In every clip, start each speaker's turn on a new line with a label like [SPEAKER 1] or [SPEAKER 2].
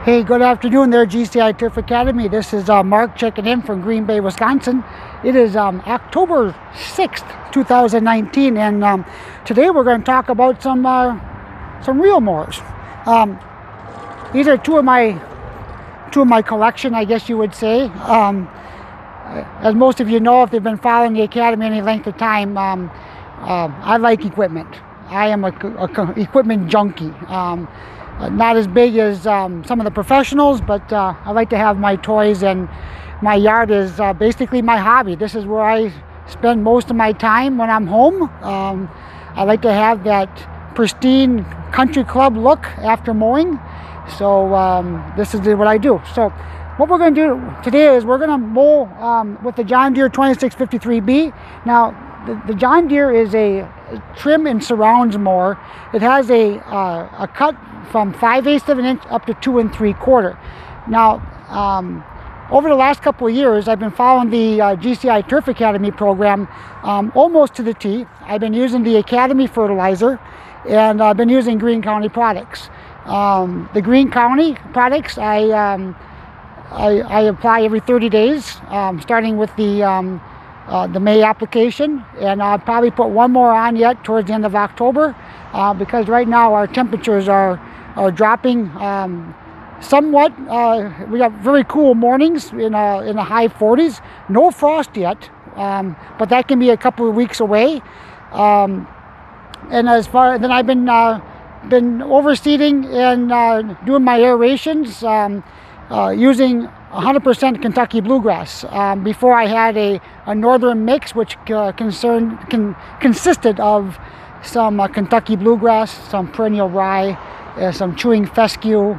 [SPEAKER 1] Hey, good afternoon there, GCI Turf Academy. This is Mark checking in from Green Bay, Wisconsin. It is October 6th, 2019, and today we're going to talk about some reel mowers. These are two of my collection, I guess you would say. As most of you know, if they've been following the Academy any length of time, I like equipment. I am a equipment junkie. Not as big as some of the professionals, but I like to have my toys, and my yard is basically my hobby. This is where I spend most of my time when I'm home. I like to have that pristine country club look after mowing, so this is what I do. So what we're going to do today is we're going to mow with the John Deere 2653B. Now the John Deere is a trim and surrounds mower. It has a cut from 5/8 of an inch up to 2 3/4. Now, over the last couple of years, I've been following the GCI Turf Academy program almost to the T. I've been using the Academy fertilizer, and I've been using Green County products. The Green County products I apply every 30 days, starting with the May application, and I'll probably put one more on yet towards the end of October, because right now our temperatures are dropping somewhat. We got very cool mornings in the high 40s. No frost yet, but that can be a couple of weeks away. And then I've been overseeding and doing my aerations using 100% Kentucky bluegrass. Before I had a northern mix, which consisted of some Kentucky bluegrass, some perennial rye, some chewing fescue,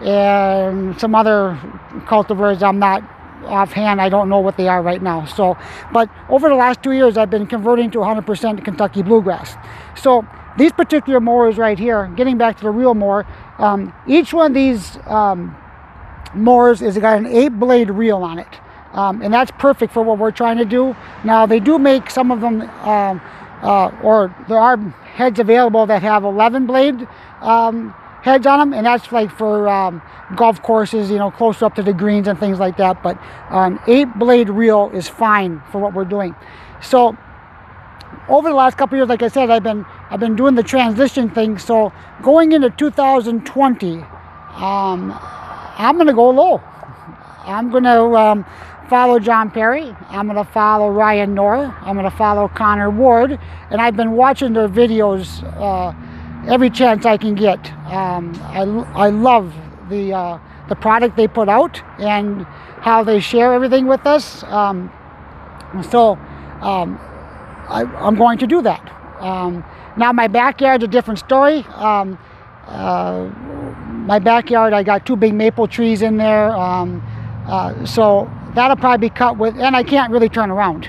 [SPEAKER 1] and some other cultivars. I'm not offhand, I don't know what they are right now. So, but over the last 2 years, I've been converting to 100% Kentucky bluegrass. So these particular mowers right here, getting back to the reel mower, each one of these mowers has got an 8-blade reel on it, and that's perfect for what we're trying to do. Now they do make some of them, or there are heads available that have 11-blade heads on them, and that's like for golf courses, closer up to the greens and things like that. But an 8-blade reel is fine for what we're doing. So over the last couple of years, like I said, I've been doing the transition thing. So going into 2020, I'm going to go low. I'm going to follow John Perry. I'm going to follow Ryan Nora. I'm going to follow Connor Ward. And I've been watching their videos every chance I can get. I love the product they put out and how they share everything with us. So I'm going to do that. Now my backyard's a different story. My backyard, I got 2 big maple trees in there, so that'll probably be cut with, and I can't really turn around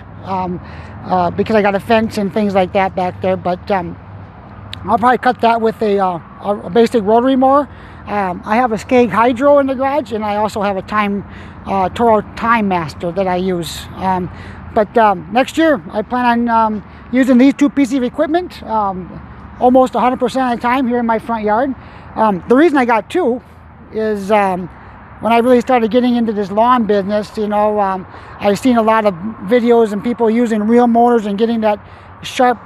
[SPEAKER 1] because I got a fence and things like that back there, but I'll probably cut that with a basic rotary mower. I have a Skag Hydro in the garage, and I also have a Toro Time Master that I use. But next year, I plan on using these 2 pieces of equipment almost 100% of the time here in my front yard. The reason I got 2 is when I really started getting into this lawn business, I've seen a lot of videos and people using reel mowers and getting that sharp,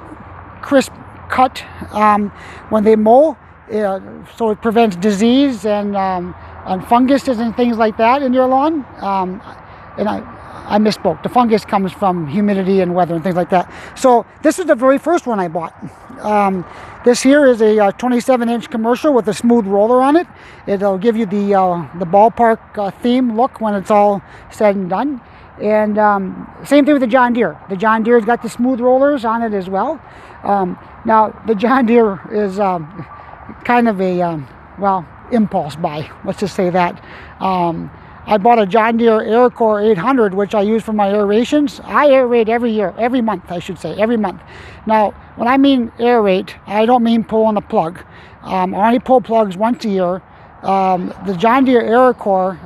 [SPEAKER 1] crisp cut when they mow, so it prevents disease and funguses and things like that in your lawn. And I misspoke. The fungus comes from humidity and weather and things like that. So this is the very first one I bought. This here is a 27-inch commercial with a smooth roller on it. It'll give you the ballpark theme look when it's all said and done. And same thing with the John Deere. The John Deere's got the smooth rollers on it as well. Now the John Deere is kind of a impulse buy. Let's just say that. I bought a John Deere AirCore 800, which I use for my aerations. I aerate every month, I should say, every month. Now, when I mean aerate, I don't mean pulling a plug. I only pull plugs once a year. The John Deere AirCore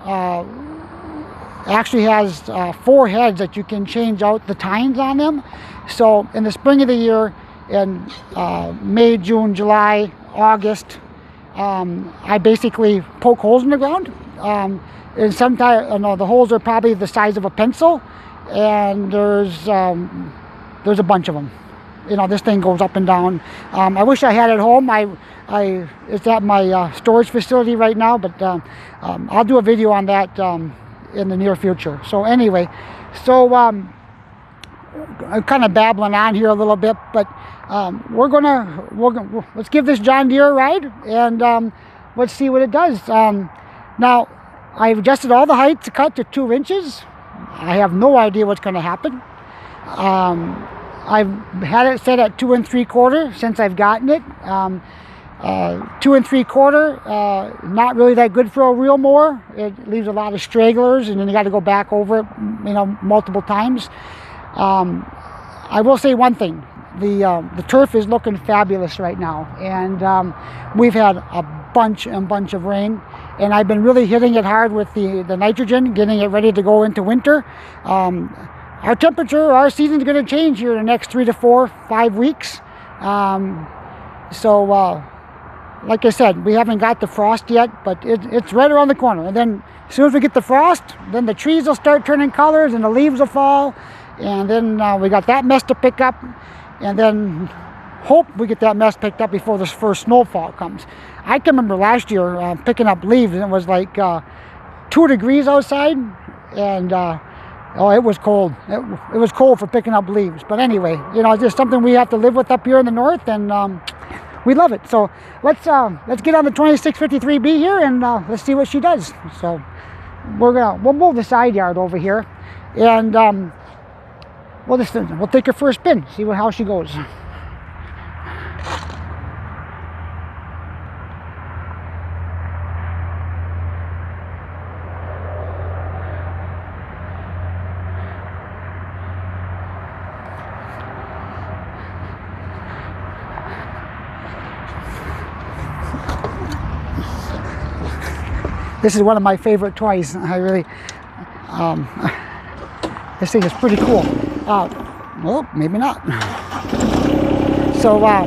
[SPEAKER 1] actually has 4 heads that you can change out the tines on them. So in the spring of the year, in May, June, July, August, I basically poke holes in the ground. And sometimes, the holes are probably the size of a pencil, and there's a bunch of them. This thing goes up and down. I wish I had it at home. It's at my storage facility right now, but I'll do a video on that in the near future. So anyway, I'm kind of babbling on here a little bit, but let's give this John Deere a ride, and let's see what it does. Now, I've adjusted all the heights to cut to 2 inches. I have no idea what's going to happen. I've had it set at 2 3/4 since I've gotten it. 2 3/4, not really that good for a real mower. It leaves a lot of stragglers, and then you got to go back over it, multiple times. I will say one thing: the turf is looking fabulous right now, and we've had a bunch of rain, and I've been really hitting it hard with the nitrogen, getting it ready to go into winter. Our season's going to change here in the next 3 to 4, 5 weeks. Like I said, we haven't got the frost yet, but it's right around the corner. And then as soon as we get the frost, then the trees will start turning colors and the leaves will fall. And then we got that mess to pick up. And then hope we get that mess picked up before this first snowfall comes. I can remember last year picking up leaves, and it was like 2 degrees outside, and it was cold. It was cold for picking up leaves. But anyway, it's just something we have to live with up here in the north, and we love it. So let's get on the 2653B here, and let's see what she does. So we'll move the side yard over here, and we'll take her for a spin, see how she goes. This is one of my favorite toys. I really, this thing is pretty cool. Well, maybe not. So, I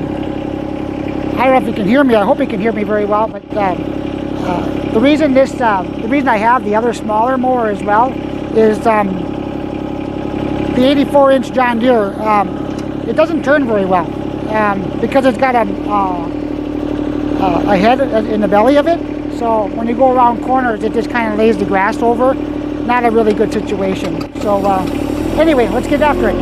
[SPEAKER 1] don't know if you can hear me. I hope you can hear me very well. But the reason I have the other smaller mower as well is the 84-inch John Deere. It doesn't turn very well because it's got a head in the belly of it. So when you go around corners, it just kind of lays the grass over. Not a really good situation. So anyway, let's get after it.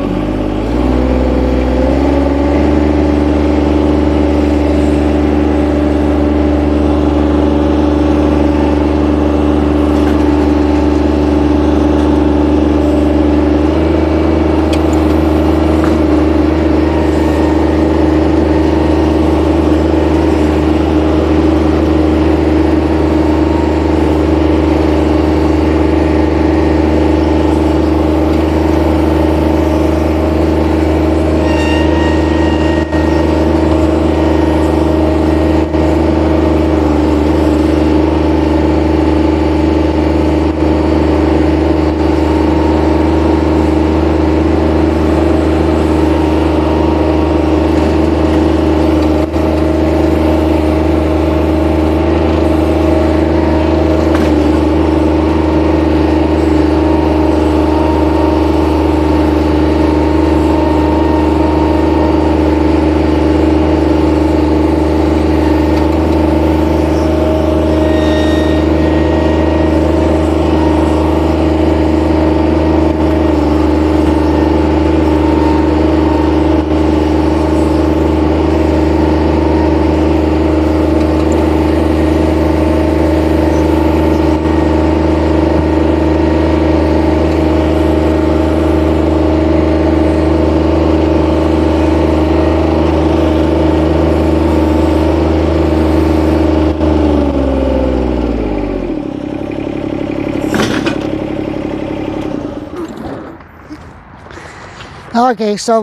[SPEAKER 1] Okay, so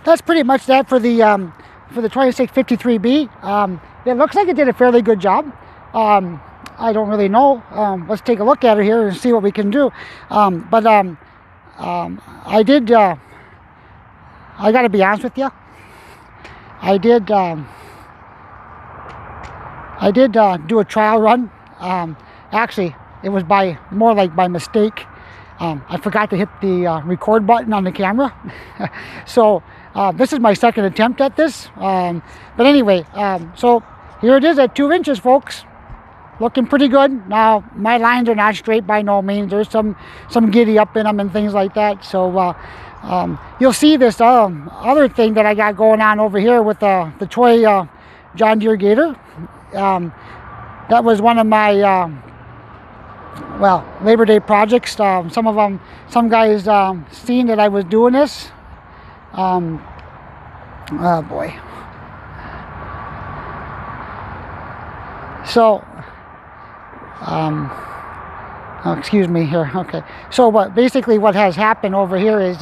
[SPEAKER 1] that's pretty much that for the 2653B. It looks like it did a fairly good job. I don't really know. Let's take a look at it here and see what we can do. I got to be honest with you. I I did do a trial run. Actually, it was more like by mistake. I forgot to hit the record button on the camera. So this is my second attempt at this. But anyway, so here it is at 2 inches, folks. Looking pretty good. Now, my lines are not straight by no means. There's some giddy up in them and things like that. So you'll see this other thing that I got going on over here with the toy John Deere Gator. That was one of my Labor Day projects. Some guys seen that I was doing this. Oh boy. So excuse me here. Okay. So basically what has happened over here is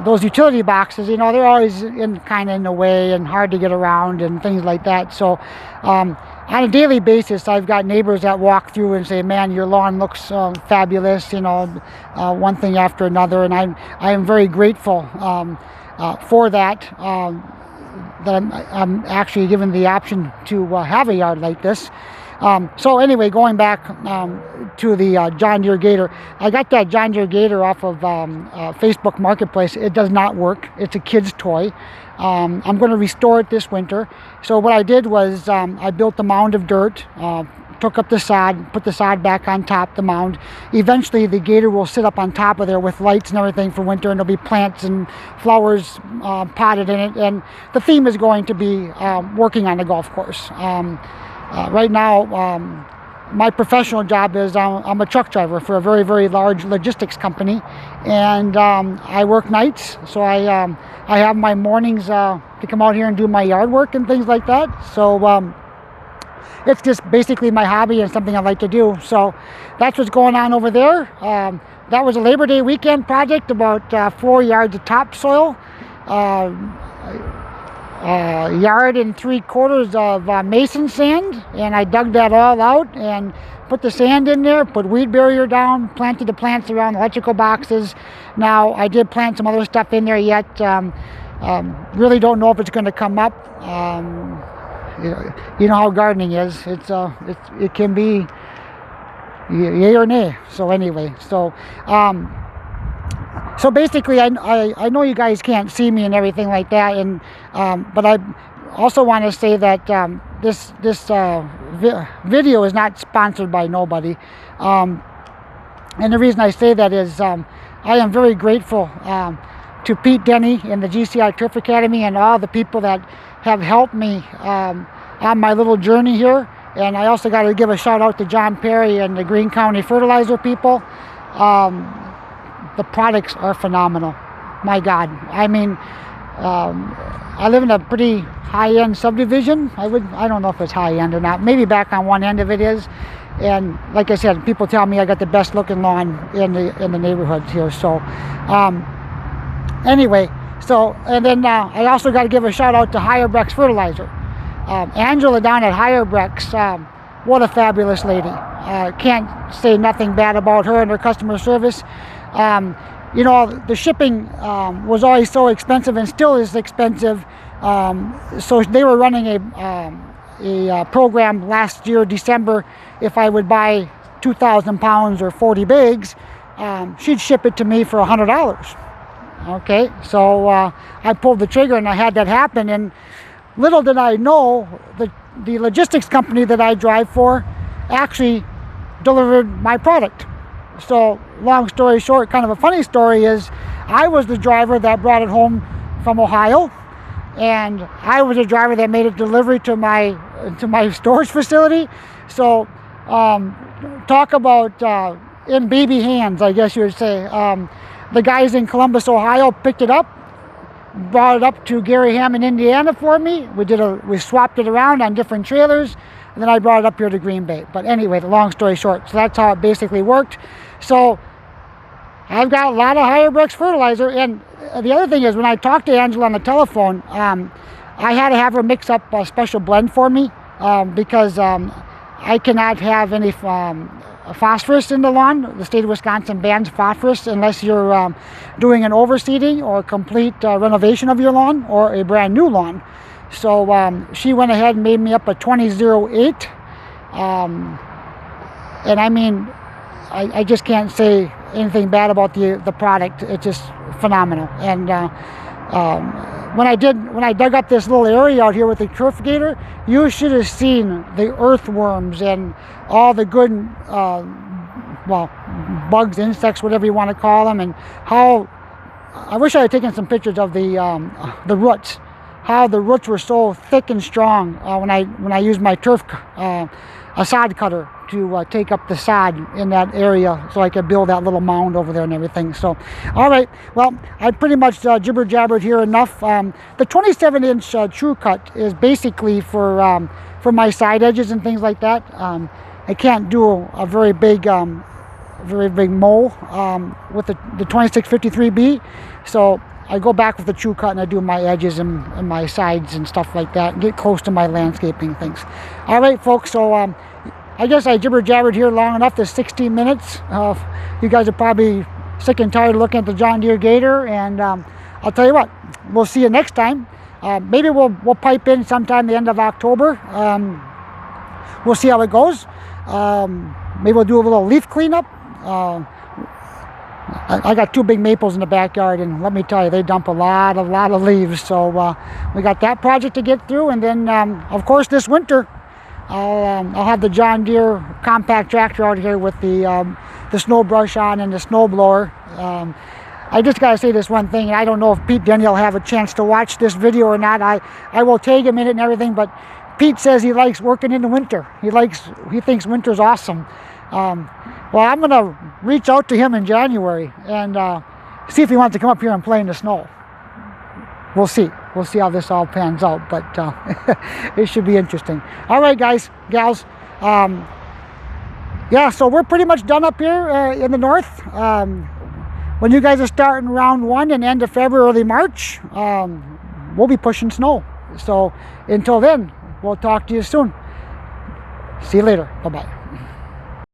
[SPEAKER 1] those utility boxes, you know, they're always kind of in the way and hard to get around and things like that. So on a daily basis, I've got neighbors that walk through and say, man, your lawn looks fabulous, you know, one thing after another. And I am very grateful for that, that I'm actually given the option to have a yard like this. So anyway, going back to the John Deere Gator, I got that John Deere Gator off of Facebook Marketplace. It does not work. It's a kid's toy. I'm going to restore it this winter. So what I did was I built a mound of dirt, took up the sod, put the sod back on top the mound. Eventually the Gator will sit up on top of there with lights and everything for winter, and there'll be plants and flowers potted in it. And the theme is going to be working on the golf course. Right now, my professional job is I'm a truck driver for a very, very large logistics company, and I work nights, so I have my mornings to come out here and do my yard work and things like that. So it's just basically my hobby and something I like to do. So that's what's going on over there. That was a Labor Day weekend project, about 4 yards of topsoil. Yard and 3/4 of mason sand, and I dug that all out and put the sand in there, put weed barrier down, planted the plants around the electrical boxes. Now I did plant some other stuff in there yet. Really don't know if it's going to come up. You know how gardening is. It can be yay or nay. So anyway, so basically, I know you guys can't see me and everything like that, and but I also want to say that this video is not sponsored by nobody, and the reason I say that is I am very grateful to Pete Denny and the GCI Turf Academy and all the people that have helped me on my little journey here. And I also got to give a shout out to John Perry and the Greene County Fertilizer people. The products are phenomenal. My God. I mean, I live in a pretty high-end subdivision. I don't know if it's high-end or not. Maybe back on one end of it is. And like I said, people tell me I got the best looking lawn in the neighborhood here. So anyway, and then I also got to give a shout out to Higher Brex Fertilizer. Angela down at Higher Brex, what a fabulous lady. Can't say nothing bad about her and her customer service. You know, the shipping was always so expensive and still is expensive. So they were running a program last year, December. If I would buy 2,000 pounds or 40 bags, she'd ship it to me for $100. Okay, so I pulled the trigger and I had that happen. And little did I know that the logistics company that I drive for actually delivered my product. So long story short, kind of a funny story is I was the driver that brought it home from Ohio, and I was the driver that made a delivery to my storage facility. So talk about in baby hands, I guess you would say. The guys in Columbus, Ohio picked it up, brought it up to Gary Hammond, Indiana for me. We swapped it around on different trailers, and then I brought it up here to Green Bay. But anyway, the long story short, so that's how it basically worked. So I've got a lot of Higher Brex fertilizer, and the other thing is when I talked to Angela on the telephone, I had to have her mix up a special blend for me because I cannot have any phosphorus in the lawn. The state of Wisconsin bans phosphorus unless you're doing an overseeding or a complete renovation of your lawn or a brand new lawn. So she went ahead and made me up a 2008. And I mean, I just can't say anything bad about the product. It's just phenomenal. And when I dug up this little area out here with the purificator, you should have seen the earthworms and all the good, well, bugs, insects, whatever you want to call them, and how I wish I had taken some pictures of the roots. How the roots were so thick and strong when I used my turf a sod cutter to take up the sod in that area, so I could build that little mound over there and everything. So, all right, well, I pretty much jibber jabbered here enough. The 27-inch True Cut is basically for my side edges and things like that. I can't do a very big mow with the 2653B, so I go back with the True Cut and I do my edges and my sides and stuff like that, and get close to my landscaping things. All right, folks, so I guess I jibber jabbered here long enough. There's 16 minutes. You guys are probably sick and tired of looking at the John Deere Gator, and I'll tell you what, we'll see you next time. Maybe we'll pipe in sometime the end of October. We'll see how it goes. Maybe we'll do a little leaf cleanup. I got 2 big maples in the backyard, and let me tell you, they dump a lot of leaves. So we got that project to get through, and then of course this winter I'll have the John Deere compact tractor out here with the snow brush on and the snow blower. I just gotta say this one thing, and I don't know if Pete Denny will have a chance to watch this video or not. I will tag him in it and everything, but Pete says he likes working in the winter. He thinks winter's awesome. Well, I'm gonna reach out to him in January and see if he wants to come up here and play in the snow. We'll see. We'll see how this all pans out, but it should be interesting. All right, guys, gals. Yeah, so we're pretty much done up here in the north. When you guys are starting round 1 and end of February, early March, we'll be pushing snow. So until then, we'll talk to you soon. See you later. Bye-bye.